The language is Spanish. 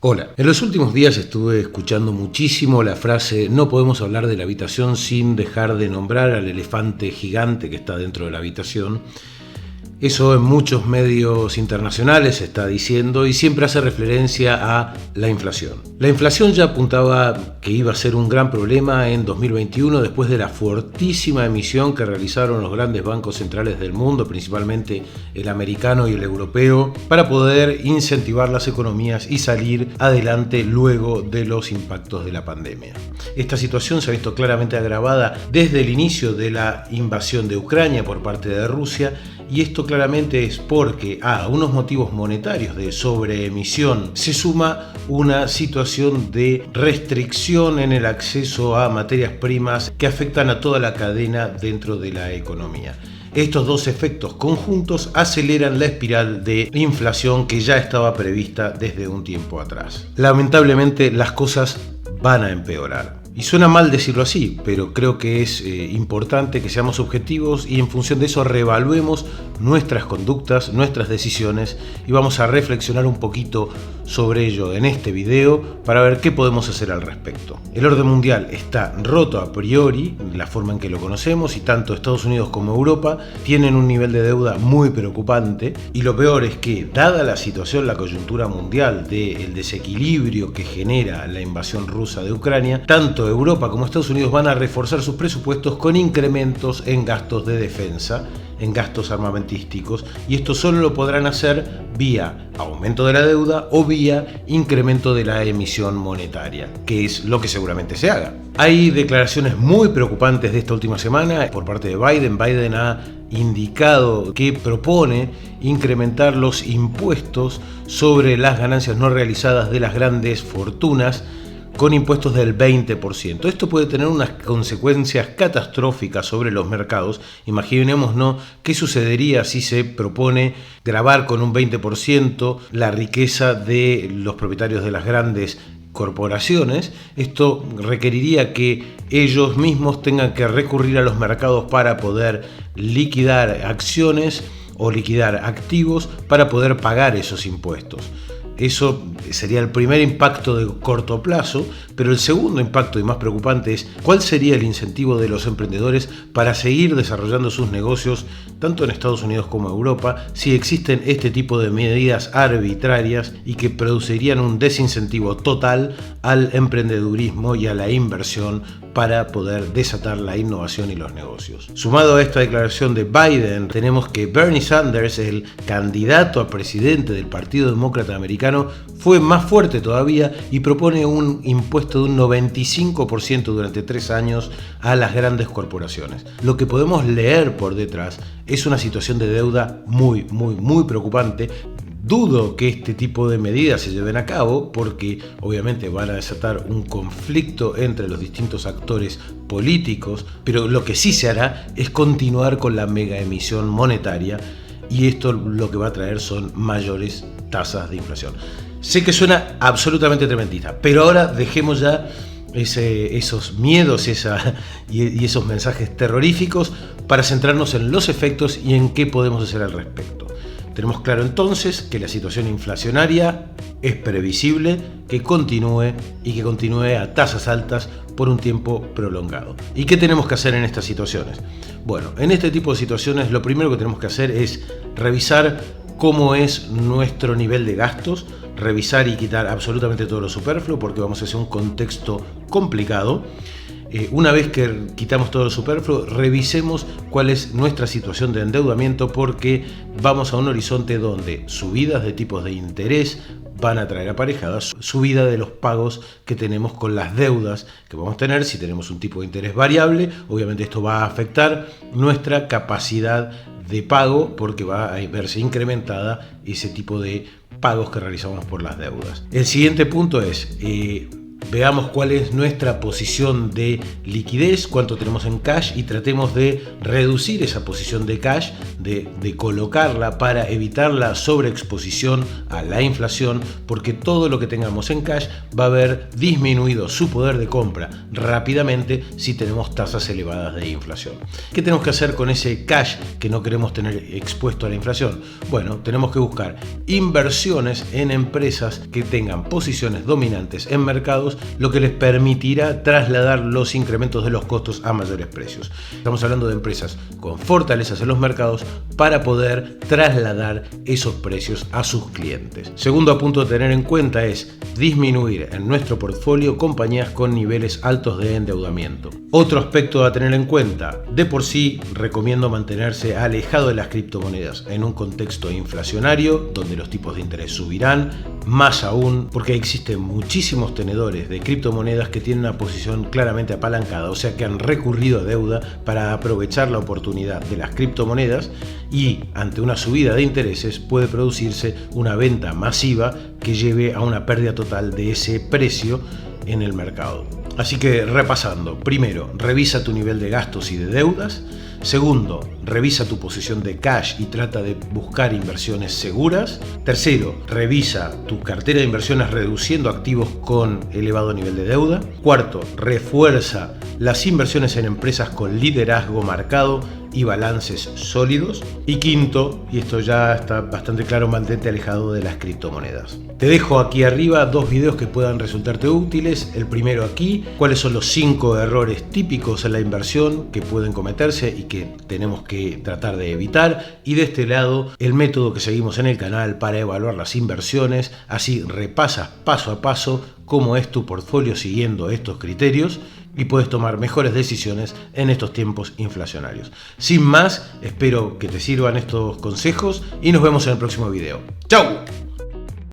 Hola, en los últimos días estuve escuchando muchísimo la frase "no podemos hablar de la habitación sin dejar de nombrar al elefante gigante que está dentro de la habitación". Eso en muchos medios internacionales se está diciendo y siempre hace referencia a la inflación. La inflación ya apuntaba que iba a ser un gran problema en 2021 después de la fuertísima emisión que realizaron los grandes bancos centrales del mundo, principalmente el americano y el europeo, para poder incentivar las economías y salir adelante luego de los impactos de la pandemia. Esta situación se ha visto claramente agravada desde el inicio de la invasión de Ucrania por parte de Rusia, y esto claramente es porque a unos motivos monetarios de sobreemisión se suma una situación de restricción en el acceso a materias primas que afectan a toda la cadena dentro de la economía. Estos dos efectos conjuntos aceleran la espiral de inflación que ya estaba prevista desde un tiempo atrás. Lamentablemente las cosas van a empeorar. Y suena mal decirlo así, pero creo que es importante que seamos objetivos y en función de eso reevaluemos nuestras conductas, nuestras decisiones, y vamos a reflexionar un poquito sobre ello en este video para ver qué podemos hacer al respecto. El orden mundial está roto a priori, la forma en que lo conocemos, y tanto Estados Unidos como Europa tienen un nivel de deuda muy preocupante, y lo peor es que, dada la situación, la coyuntura mundial del desequilibrio que genera la invasión rusa de Ucrania, tanto Europa como Estados Unidos van a reforzar sus presupuestos con incrementos en gastos de defensa, en gastos armamentísticos, y esto solo lo podrán hacer vía aumento de la deuda o vía incremento de la emisión monetaria, que es lo que seguramente se haga. Hay declaraciones muy preocupantes de esta última semana por parte de Biden. Biden ha indicado que propone incrementar los impuestos sobre las ganancias no realizadas de las grandes fortunas con impuestos del 20%. Esto puede tener unas consecuencias catastróficas sobre los mercados. Imaginémonos qué sucedería si se propone gravar con un 20% la riqueza de los propietarios de las grandes corporaciones. Esto requeriría que ellos mismos tengan que recurrir a los mercados para poder liquidar acciones o liquidar activos para poder pagar esos impuestos. Eso sería el primer impacto de corto plazo, pero el segundo impacto y más preocupante es cuál sería el incentivo de los emprendedores para seguir desarrollando sus negocios tanto en Estados Unidos como en Europa si existen este tipo de medidas arbitrarias y que producirían un desincentivo total al emprendedurismo y a la inversión para poder desatar la innovación y los negocios. Sumado a esta declaración de Biden, tenemos que Bernie Sanders, el candidato a presidente del Partido Demócrata Americano, fue más fuerte todavía y propone un impuesto de un 95% durante 3 años a las grandes corporaciones. Lo que podemos leer por detrás es una situación de deuda muy preocupante. Dudo que este tipo de medidas se lleven a cabo porque obviamente van a desatar un conflicto entre los distintos actores políticos, pero lo que sí se hará es continuar con la mega emisión monetaria, y esto lo que va a traer son mayores tasas de inflación. Sé que suena absolutamente tremendista, pero ahora dejemos ya esos miedos y esos mensajes terroríficos para centrarnos en los efectos y en qué podemos hacer al respecto. Tenemos claro entonces que la situación inflacionaria es previsible que continúe y que continúe a tasas altas por un tiempo prolongado. ¿Y qué tenemos que hacer en estas situaciones? Bueno, en este tipo de situaciones lo primero que tenemos que hacer es revisar cómo es nuestro nivel de gastos, revisar y quitar absolutamente todo lo superfluo porque vamos hacia un contexto complicado. Una vez que quitamos todo lo superfluo, revisemos cuál es nuestra situación de endeudamiento porque vamos a un horizonte donde subidas de tipos de interés van a traer aparejadas subida de los pagos que tenemos con las deudas que vamos a tener. Si tenemos un tipo de interés variable, obviamente esto va a afectar nuestra capacidad de pago porque va a verse incrementada ese tipo de pagos que realizamos por las deudas. El siguiente punto es veamos cuál es nuestra posición de liquidez, cuánto tenemos en cash y tratemos de reducir esa posición de cash, de colocarla para evitar la sobreexposición a la inflación, porque todo lo que tengamos en cash va a haber disminuido su poder de compra rápidamente si tenemos tasas elevadas de inflación. ¿Qué tenemos que hacer con ese cash que no queremos tener expuesto a la inflación? Bueno, tenemos que buscar inversiones en empresas que tengan posiciones dominantes en mercados, lo que les permitirá trasladar los incrementos de los costos a mayores precios. Estamos hablando de empresas con fortalezas en los mercados para poder trasladar esos precios a sus clientes. Segundo punto a tener en cuenta es disminuir en nuestro portfolio compañías con niveles altos de endeudamiento. Otro aspecto a tener en cuenta, de por sí recomiendo mantenerse alejado de las criptomonedas en un contexto inflacionario donde los tipos de interés subirán, más aún porque existen muchísimos tenedores de criptomonedas que tienen una posición claramente apalancada, o sea que han recurrido a deuda para aprovechar la oportunidad de las criptomonedas, y ante una subida de intereses puede producirse una venta masiva que lleve a una pérdida total de ese precio en el mercado. Así que repasando, primero, revisa tu nivel de gastos y de deudas. Segundo, revisa tu posición de cash y trata de buscar inversiones seguras. Tercero, revisa tu cartera de inversiones reduciendo activos con elevado nivel de deuda. Cuarto, refuerza las inversiones en empresas con liderazgo marcado y balances sólidos. Y quinto, y esto ya está bastante claro, mantente alejado de las criptomonedas. Te dejo aquí arriba 2 videos que puedan resultarte útiles. El primero aquí, cuáles son los 5 errores típicos en la inversión que pueden cometerse y que tenemos que tratar de evitar. Y de este lado, el método que seguimos en el canal para evaluar las inversiones. Así repasas paso a paso cómo es tu portfolio siguiendo estos criterios y puedes tomar mejores decisiones en estos tiempos inflacionarios. Sin más, espero que te sirvan estos consejos y nos vemos en el próximo video. ¡Chao!